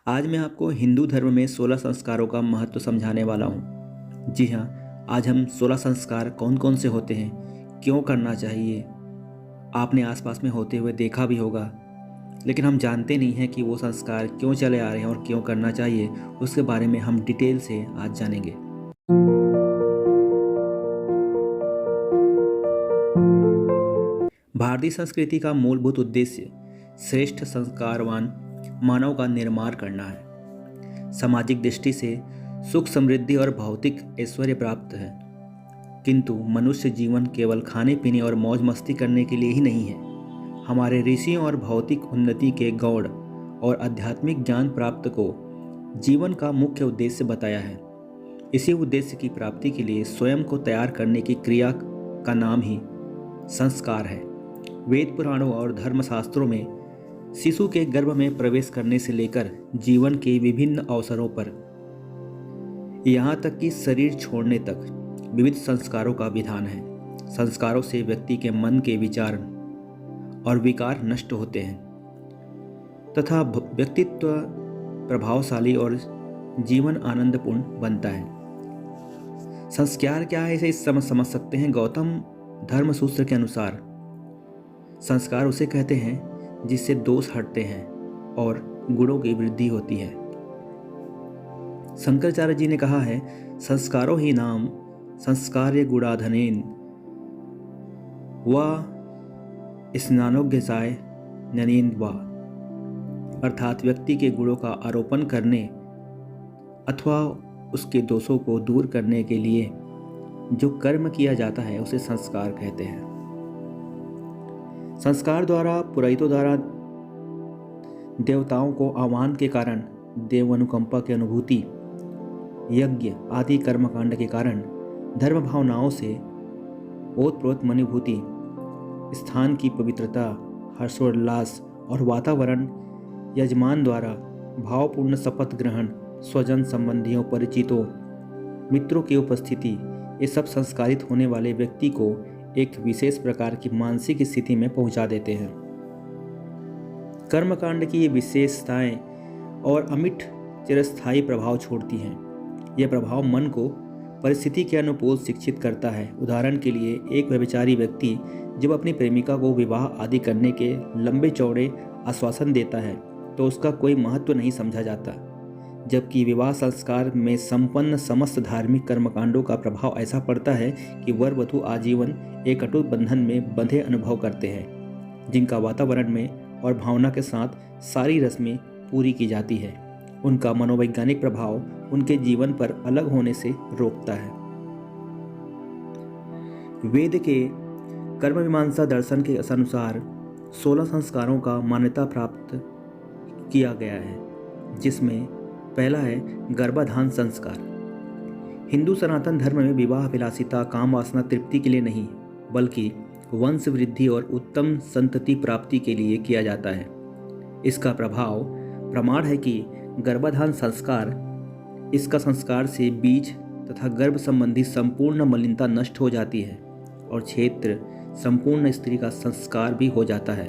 आज मैं आपको हिंदू धर्म में 16 संस्कारों का महत्व समझाने वाला हूँ। जी हाँ, आज हम 16 संस्कार कौन कौन से होते हैं, क्यों करना चाहिए, आपने आसपास में होते हुए देखा भी होगा, लेकिन हम जानते नहीं हैं कि वो संस्कार क्यों चले आ रहे हैं और क्यों करना चाहिए। उसके बारे में हम डिटेल से आज जानेंगे। भारतीय संस्कृति का मूलभूत उद्देश्य श्रेष्ठ संस्कारवान मानव का निर्माण करना है। सामाजिक दृष्टि से सुख समृद्धि और भौतिक ऐश्वर्य प्राप्त है, किंतु मनुष्य जीवन केवल खाने पीने और मौज मस्ती करने के लिए ही नहीं है। हमारे ऋषियों और भौतिक उन्नति के गौड़ और आध्यात्मिक ज्ञान प्राप्त को जीवन का मुख्य उद्देश्य बताया है। इसी उद्देश्य की प्राप्ति के लिए स्वयं को तैयार करने की क्रिया का नाम ही संस्कार है। वेद पुराणों और धर्मशास्त्रों में शिशु के गर्भ में प्रवेश करने से लेकर जीवन के विभिन्न अवसरों पर यहाँ तक कि शरीर छोड़ने तक विविध संस्कारों का विधान है। संस्कारों से व्यक्ति के मन के विचार और विकार नष्ट होते हैं तथा व्यक्तित्व प्रभावशाली और जीवन आनंदपूर्ण बनता है। संस्कार क्या है, इसे समझ सकते हैं। गौतम धर्म सूत्र के अनुसार संस्कार उसे कहते हैं जिससे दोष हटते हैं और गुणों की वृद्धि होती है। शंकराचार्य जी ने कहा है, संस्कारो ही नाम संस्कार्य गुणाधनेन व स्नानोग्यसाय ननेन वा, अर्थात व्यक्ति के गुणों का आरोपण करने अथवा उसके दोषों को दूर करने के लिए जो कर्म किया जाता है उसे संस्कार कहते हैं। संस्कार द्वारा पुरोहितों द्वारा देवताओं को आह्वान के कारण देव अनुकंपा की अनुभूति, यज्ञ आदि कर्मकांड के कारण धर्म भावनाओं से ओतप्रोत मनुभूति, स्थान की पवित्रता, हर्षोल्लास और वातावरण, यजमान द्वारा भावपूर्ण शपथ ग्रहण, स्वजन संबंधियों परिचितों मित्रों की उपस्थिति, ये सब संस्कारित होने वाले व्यक्ति को एक विशेष प्रकार की मानसिक स्थिति में पहुंचा देते हैं। कर्मकांड की ये विशेषताएं और अमिट चिरस्थायी प्रभाव छोड़ती हैं। यह प्रभाव मन को परिस्थिति के अनुकूल शिक्षित करता है। उदाहरण के लिए, एक व्यभिचारी व्यक्ति जब अपनी प्रेमिका को विवाह आदि करने के लंबे चौड़े आश्वासन देता है तो उसका कोई महत्व नहीं समझा जाता, जबकि विवाह संस्कार में संपन्न समस्त धार्मिक कर्मकांडों का प्रभाव ऐसा पड़ता है कि वर वधू आजीवन एक अटूट बंधन में बंधे अनुभव करते हैं, जिनका वातावरण में और भावना के साथ सारी रस्में पूरी की जाती है। उनका मनोवैज्ञानिक प्रभाव उनके जीवन पर अलग होने से रोकता है। वेद के कर्म मीमांसा दर्शन के अनुसार 16 संस्कारों का मान्यता प्राप्त किया गया है, जिसमें पहला है गर्भाधान संस्कार। हिंदू सनातन धर्म में विवाह विलासिता काम वासना तृप्ति के लिए नहीं, बल्कि वंश वृद्धि और उत्तम संतति प्राप्ति के लिए किया जाता है। इसका प्रमाण है कि गर्भाधान संस्कार, इसका संस्कार से बीज तथा गर्भ संबंधी संपूर्ण मलिनता नष्ट हो जाती है और क्षेत्र संपूर्ण स्त्री का संस्कार भी हो जाता है।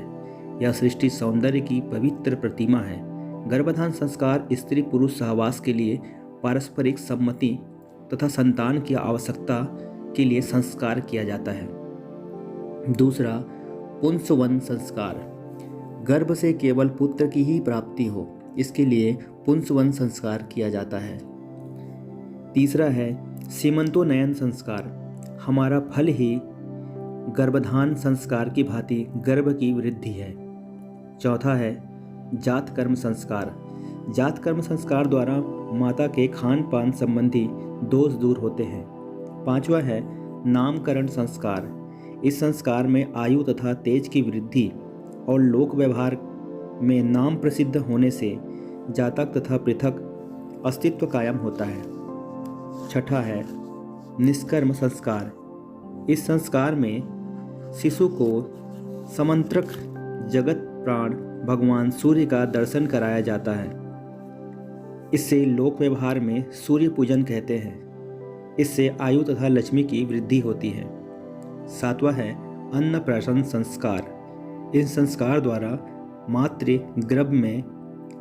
यह सृष्टि सौंदर्य की पवित्र प्रतिमा है। गर्भाधान संस्कार स्त्री पुरुष सहवास के लिए पारस्परिक सम्मति तथा संतान की आवश्यकता के लिए संस्कार किया जाता है। दूसरा, पुंसवन संस्कार। गर्भ से केवल पुत्र की ही प्राप्ति हो, इसके लिए पुंसवन संस्कार किया जाता है। तीसरा है सीमंतोन्नयन संस्कार। हमारा फल ही गर्भाधान संस्कार की भांति गर्भ की वृद्धि है। चौथा है जात कर्म संस्कार। जात कर्म संस्कार द्वारा माता के खान पान संबंधी दोष दूर होते हैं। पांचवा है नामकरण संस्कार। इस संस्कार में आयु तथा तेज की वृद्धि और लोक व्यवहार में नाम प्रसिद्ध होने से जातक तथा पृथक अस्तित्व कायम होता है। छठा है निष्कर्म संस्कार। इस संस्कार में शिशु को समंत्रक जगत प्राण भगवान सूर्य का दर्शन कराया जाता है। इससे लोक व्यवहार में सूर्य पूजन कहते हैं। इससे आयु तथा लक्ष्मी की वृद्धि होती है। सातवां है अन्नप्राशन संस्कार। इस संस्कार द्वारा मातृ गर्भ में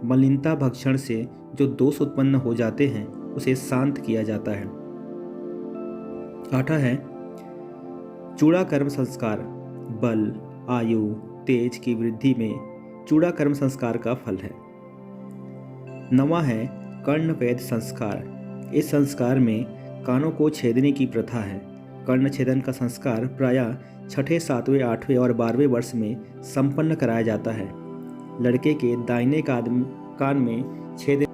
मलिनता भक्षण से जो दोष उत्पन्न हो जाते हैं उसे शांत किया जाता है। 8 है चूड़ा कर्म संस्कार। बल, आयु, तेज की वृद्धि में चूड़ा कर्म संस्कार का फल है। 9 है कर्णवेद संस्कार। इस संस्कार में कानों को छेदने की प्रथा है। कर्ण छेदन का संस्कार प्रायः 6ठे, 7वें, 8वें और 12वें वर्ष में संपन्न कराया जाता है। लड़के के दाहिने कान में छेदने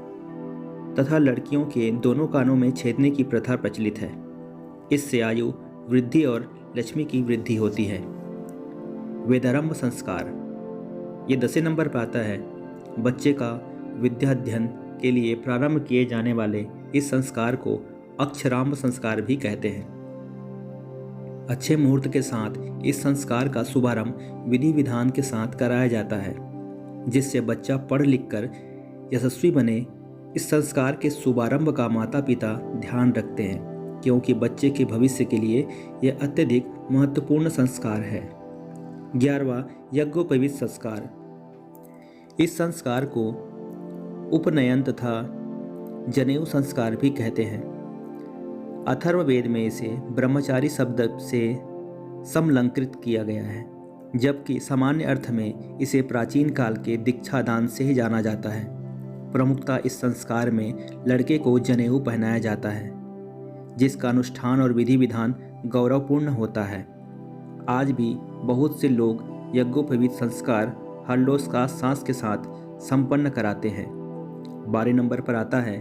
तथा लड़कियों के दोनों कानों में छेदने की प्रथा प्रचलित है। इससे आयु वृद्धि और लक्ष्मी की वृद्धि होती है। वेदारंभ संस्कार, ये 10वें नंबर पर आता है। बच्चे का विद्याध्ययन के लिए प्रारंभ किए जाने वाले इस संस्कार को अक्षरांभ संस्कार भी कहते हैं। अच्छे मुहूर्त के साथ इस संस्कार का शुभारंभ विधि विधान के साथ कराया जाता है, जिससे बच्चा पढ़ लिख कर यशस्वी बने। इस संस्कार के शुभारंभ का माता पिता ध्यान रखते हैं, क्योंकि बच्चे के भविष्य के लिए यह अत्यधिक महत्वपूर्ण संस्कार है। 11वां यज्ञोपवीत संस्कार। इस संस्कार को उपनयन तथा जनेऊ संस्कार भी कहते हैं। अथर्ववेद में इसे ब्रह्मचारी शब्द से समलंकृत किया गया है, जबकि सामान्य अर्थ में इसे प्राचीन काल के दीक्षादान से ही जाना जाता है। प्रमुखता इस संस्कार में लड़के को जनेऊ पहनाया जाता है, जिसका अनुष्ठान और विधि विधान गौरवपूर्ण होता है। आज भी बहुत से लोग यज्ञोपवीत संस्कार हर्षोल्लास के साथ संपन्न कराते हैं। 12 नंबर पर आता है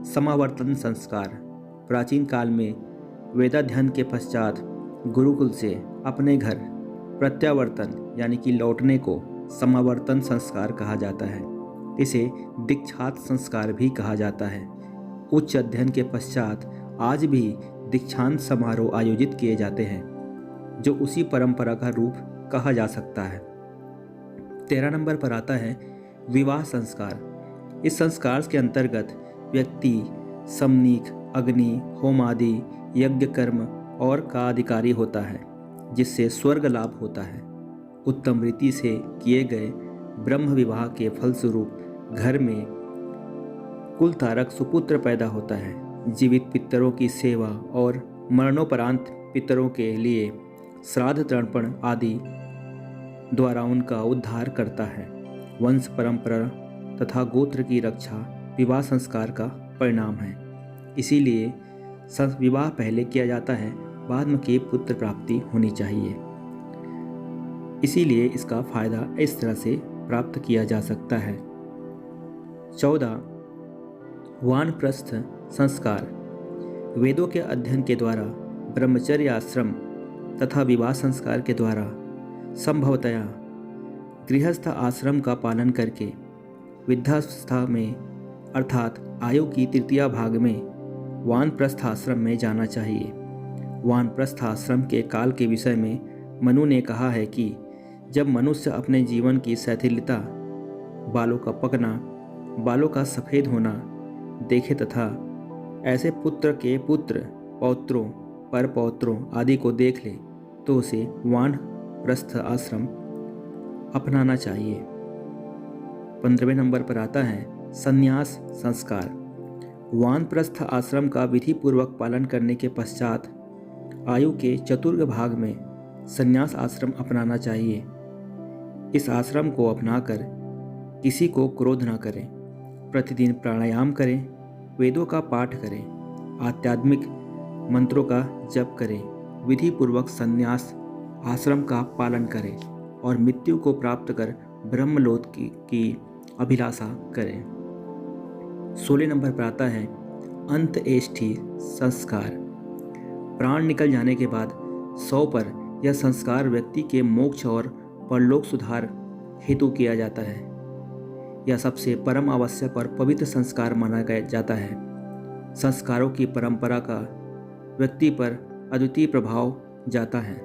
समावर्तन संस्कार। प्राचीन काल में वेदाध्ययन के पश्चात गुरुकुल से अपने घर प्रत्यावर्तन यानी कि लौटने को समावर्तन संस्कार कहा जाता है। इसे दीक्षांत संस्कार भी कहा जाता है। उच्च अध्ययन के पश्चात आज भी दीक्षांत समारोह आयोजित किए जाते हैं, जो उसी परंपरा का रूप कहा जा सकता है। 13 नंबर पर आता है विवाह संस्कार। इस संस्कार के अंतर्गत व्यक्ति समनीक, अग्नि, होम आदि यज्ञ कर्म और का अधिकारी होता है, जिससे स्वर्ग लाभ होता है। उत्तम रीति से किए गए ब्रह्म विवाह के फलस्वरूप घर में कुल तारक सुपुत्र पैदा होता है। जीवित पितरों की सेवा और मरणोपरांत पितरों के लिए श्राद्ध तर्पण आदि द्वारा उनका उद्धार करता है। वंश परंपरा तथा गोत्र की रक्षा विवाह संस्कार का परिणाम है। इसीलिए विवाह पहले किया जाता है, बाद में के पुत्र प्राप्ति होनी चाहिए। इसीलिए इसका फायदा इस तरह से प्राप्त किया जा सकता है। 14 वानप्रस्थ संस्कार। वेदों के अध्ययन के द्वारा ब्रह्मचर्य आश्रम तथा विवाह संस्कार के द्वारा संभवतया गृहस्थ आश्रम का पालन करके वृद्धावस्था में अर्थात आयु की तृतीया भाग में वानप्रस्थ आश्रम में जाना चाहिए। वानप्रस्थ आश्रम के काल के विषय में मनु ने कहा है कि जब मनुष्य अपने जीवन की शिथिलता, बालों का पकना, बालों का सफ़ेद होना देखे तथा ऐसे पुत्र के पुत्र, पौत्रों, परपौत्रों आदि को देख ले, तो उसे वानप्रस्थ आश्रम अपनाना चाहिए। 15वें नंबर पर आता है संन्यास संस्कार। वानप्रस्थ आश्रम का विधि पूर्वक पालन करने के पश्चात आयु के चतुर्थ भाग में संन्यास आश्रम अपनाना चाहिए। इस आश्रम को अपनाकर किसी को क्रोध न करें, प्रतिदिन प्राणायाम करें, वेदों का पाठ करें, आध्यात्मिक मंत्रों का जप करें, विधि पूर्वक संन्यास आश्रम का पालन करें और मृत्यु को प्राप्त कर ब्रह्मलोक की अभिलाषा करें। 16 नंबर पर आता है अंत्येष्टि संस्कार। प्राण निकल जाने के बाद 100 पर यह संस्कार व्यक्ति के मोक्ष और परलोक सुधार हेतु किया जाता है। यह सबसे परम आवश्यक और पवित्र संस्कार माना जाता है। संस्कारों की परंपरा का व्यक्ति पर अद्वितीय प्रभाव जाता है।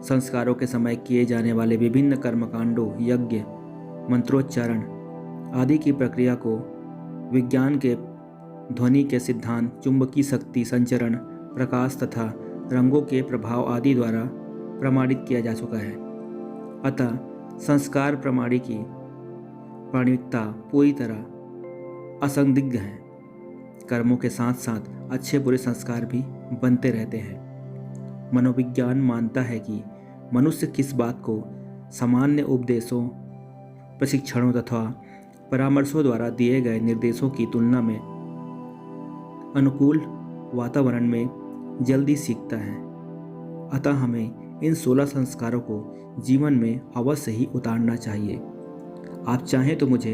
संस्कारों के समय किए जाने वाले विभिन्न कर्मकांडों, यज्ञ, मंत्रोच्चारण आदि की प्रक्रिया को विज्ञान के ध्वनि के सिद्धांत, चुंबकीय शक्ति संचरण, प्रकाश तथा रंगों के प्रभाव आदि द्वारा प्रमाणित किया जा चुका है। अतः संस्कार प्रमाणिकी प्रामाणिकता पूरी तरह असंदिग्ध है। कर्मों के साथ साथ अच्छे बुरे संस्कार भी बनते रहते हैं। मनोविज्ञान मानता है कि मनुष्य किस बात को सामान्य उपदेशों, प्रशिक्षणों तथा परामर्शों द्वारा दिए गए निर्देशों की तुलना में अनुकूल वातावरण में जल्दी सीखता है। अतः हमें इन 16 संस्कारों को जीवन में अवश्य ही उतारना चाहिए। आप चाहें तो मुझे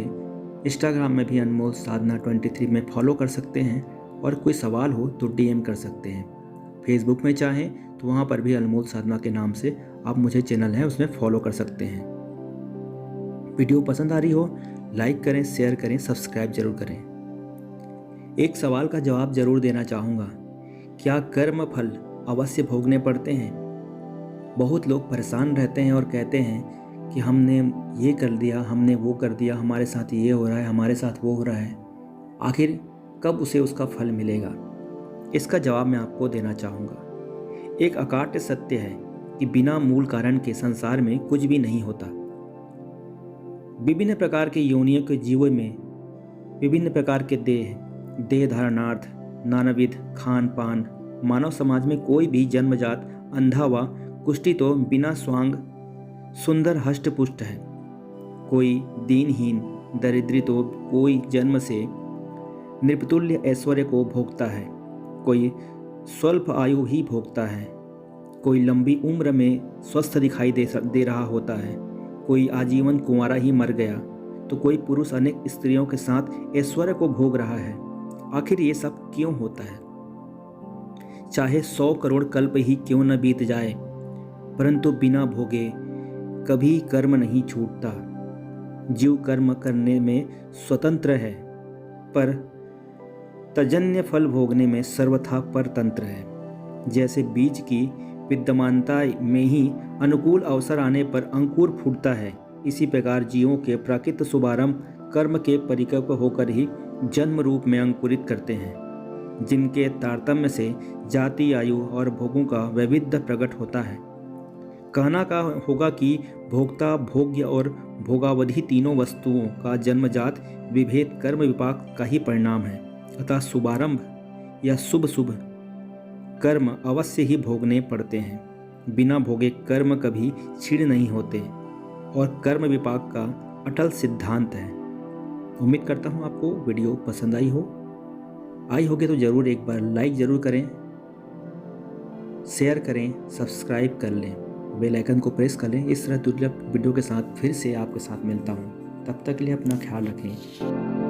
इंस्टाग्राम में भी अनमोल साधना 23 में फॉलो कर सकते हैं और कोई सवाल हो तो डीएम कर सकते हैं। फेसबुक में चाहें तो वहाँ पर भी अनमोल साधना के नाम से आप मुझे चैनल है उसमें फॉलो कर सकते हैं। वीडियो पसंद आ रही हो लाइक करें, शेयर करें, सब्सक्राइब जरूर करें। एक सवाल का जवाब जरूर देना चाहूँगा, क्या कर्म फल अवश्य भोगने पड़ते हैं? बहुत लोग परेशान रहते हैं और कहते हैं कि हमने ये कर दिया, हमने वो कर दिया, हमारे साथ ये हो रहा है, हमारे साथ वो हो रहा है, आखिर कब उसे उसका फल मिलेगा? इसका जवाब मैं आपको देना चाहूँगा। एक अकाट्य सत्य है कि बिना मूल कारण के संसार में कुछ भी नहीं होता। विभिन्न प्रकार के योनियों के जीवों में विभिन्न प्रकार के देह धारणार्थ, नानाविध खान पान, मानव समाज में कोई भी जन्मजात अंधा व कुष्ठी तो बिना स्वांग सुंदर हष्ट पुष्ट है, कोई दीनहीन दरिद्री तो कोई जन्म से नृपतुल्य ऐश्वर्य को भोगता है, कोई स्वल्प आयु ही भोगता है, कोई लंबी उम्र में स्वस्थ दिखाई दे रहा होता है, कोई आजीवन कुंवारा ही मर गया, तो कोई पुरुष अनेक स्त्रियों के साथ ऐश्वर्य को भोग रहा है। आखिर ये सब क्यों होता है? चाहे 100 करोड़ कल्प ही क्यों न बीत जाए, परंतु बिना भोगे कभी कर्म नहीं छूटता। जीव कर्म करने में स्वतंत्र है, पर तजन्य फल भोगने में सर्वथा परतंत्र है। जैसे बीज की विद्यमानता में ही अनुकूल अवसर आने पर अंकुर फूटता है, इसी प्रकार जीवों के प्राकृत शुभारंभ कर्म के परिपक्व होकर ही जन्म रूप में अंकुरित करते हैं, जिनके तारतम्य से जाति, आयु और भोगों का वैविध्य प्रकट होता है। कहना का होगा कि भोक्ता, भोग्य और भोगावधि तीनों वस्तुओं का जन्मजात विभेद कर्म विपाक का ही परिणाम है। अतः शुभारंभ या शुभ कर्म अवश्य ही भोगने पड़ते हैं। बिना भोगे कर्म कभी क्षीण नहीं होते और कर्म विपाक का अटल सिद्धांत है। उम्मीद करता हूँ आपको वीडियो पसंद आई होगी तो ज़रूर एक बार लाइक ज़रूर करें, शेयर करें, सब्सक्राइब कर लें, बेल आइकन को प्रेस कर लें। इस तरह दुर्लभ वीडियो के साथ फिर से आपके साथ मिलता हूँ। तब तक के लिए अपना ख्याल रखें।